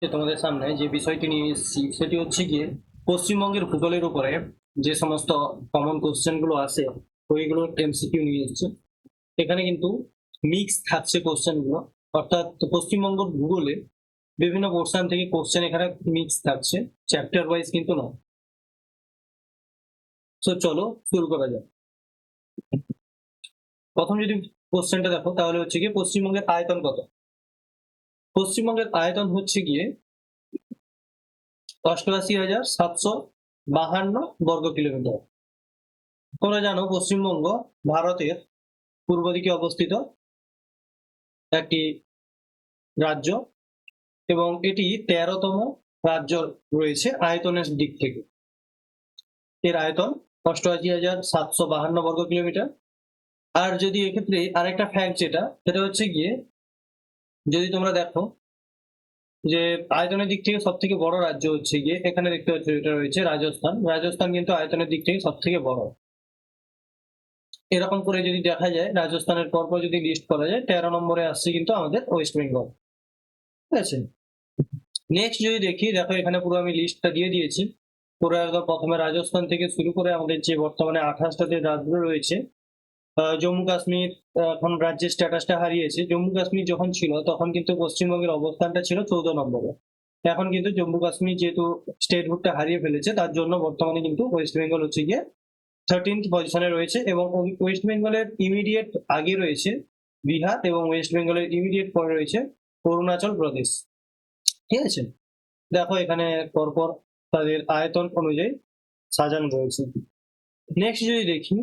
তোমাদের সামনে যে বিষয়টি নিয়ে এসেছি সেটি হচ্ছে গিয়ে পশ্চিমবঙ্গের ভূগোলের উপরে যে সমস্ত কমন কোশ্চেন গুলো আসে ওইগুলো এমসিকিউ নিয়ে এসেছে। এখানে কিন্তু মিক্স থাকছে কোশ্চেন গুলো, অর্থাৎ পশ্চিমবঙ্গ ভূগোলে বিভিন্ন পোর্শন থেকে কোশ্চেন এখানে মিক্স থাকছে, চ্যাপ্টার ওয়াইজ কিন্তু নয়। তো চলো শুরু করা যাক। প্রথম যদি কোশ্চেনটা দেখো তাহলে হচ্ছে গিয়ে পশ্চিমবঙ্গের আয়তন কত। পশ্চিমবঙ্গের আয়তন হচ্ছে গিয়ে 88,752 বর্গ কিলোমিটার। তোমরা জানো পশ্চিমবঙ্গ ভারতের পূর্ব দিকে অবস্থিত একটি রাজ্য এবং এটি 13তম রাজ্য রয়েছে আয়তনের দিক থেকে। এর আয়তন 88,752 বর্গ কিলোমিটার। আর যদি এক্ষেত্রে আরেকটা ফ্যাক্ট সেটা হচ্ছে গিয়ে, যদি তোমরা দেখো যে আয়তনের দিক থেকে সব থেকে বড় রাজ্য হচ্ছে গিয়ে, এখানে দেখতে পাচ্ছ এটা রয়েছে রাজস্থান। রাজস্থান কিন্তু আয়তনের দিক থেকে সব থেকে বড়। এরকম করে যদি দেখা যায় রাজস্থানের পরপর যদি লিস্ট করা যায়, 13 নম্বরে আসছে কিন্তু আমাদের ওয়েস্ট বেঙ্গল। ঠিক আছে, নেক্সট যদি দেখি, দেখো এখানে পুরো আমি লিস্টটা দিয়ে দিয়েছি। পুরো একদম প্রথমে রাজস্থান থেকে শুরু করে আমাদের যে বর্তমানে 28টা যে রাজ্য রয়েছে। জম্মু কাশ্মীর এখন রাজ্যের স্ট্যাটাসটা হারিয়েছে। জম্মু কাশ্মীর যখন ছিল তখন কিন্তু পশ্চিমবঙ্গের অবস্থানটা ছিল 14 নম্বরে। এখন কিন্তু জম্মু কাশ্মীর যেহেতু স্টেটহুডটা হারিয়ে ফেলেছে, তার জন্য বর্তমানে কিন্তু ওয়েস্ট বেঙ্গল হচ্ছে গিয়ে 13th পজিশনে রয়েছে। এবং ওয়েস্ট বেঙ্গলের ইমিডিয়েট আগে রয়েছে বিহার, এবং ওয়েস্ট বেঙ্গলের ইমিডিয়েট পরে রয়েছে অরুণাচল প্রদেশ। ঠিক আছে, দেখো এখানে পরপর তাদের আয়তন অনুযায়ী সাজানো রয়েছে। নেক্সট যদি দেখি,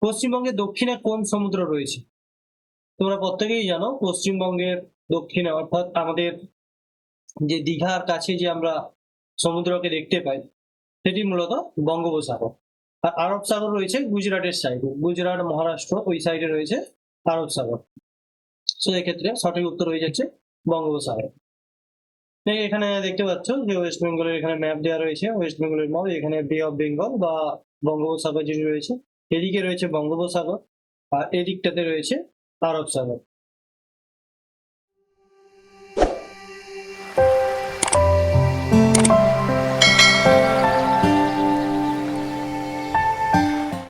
পশ্চিমবঙ্গের দক্ষিণে কোন সমুদ্র রয়েছে। তোমরা প্রত্যেকেই জানো পশ্চিমবঙ্গের দক্ষিণে, অর্থাৎ আমাদের যে দীঘার কাছে যে আমরা সমুদ্রকে দেখতে পাই, সেটি মূলত বঙ্গোপসাগর। আর আরব সাগর রয়েছে গুজরাটের সাইডে, গুজরাট মহারাষ্ট্র ওই সাইডে রয়েছে আরব সাগর। তো এক্ষেত্রে সঠিক উত্তর হয়ে যাচ্ছে বঙ্গোপসাগর। এখানে দেখতে পাচ্ছ যে ওয়েস্ট বেঙ্গলের এখানে ম্যাপ দেওয়া রয়েছে। ওয়েস্ট বেঙ্গলের মধ্যে এখানে বে অফ বেঙ্গল বা বঙ্গোপসাগর যেটি রয়েছে, এদিকে রয়েছে বঙ্গোপসাগর আর এদিকটাতে রয়েছে আরব সাগর।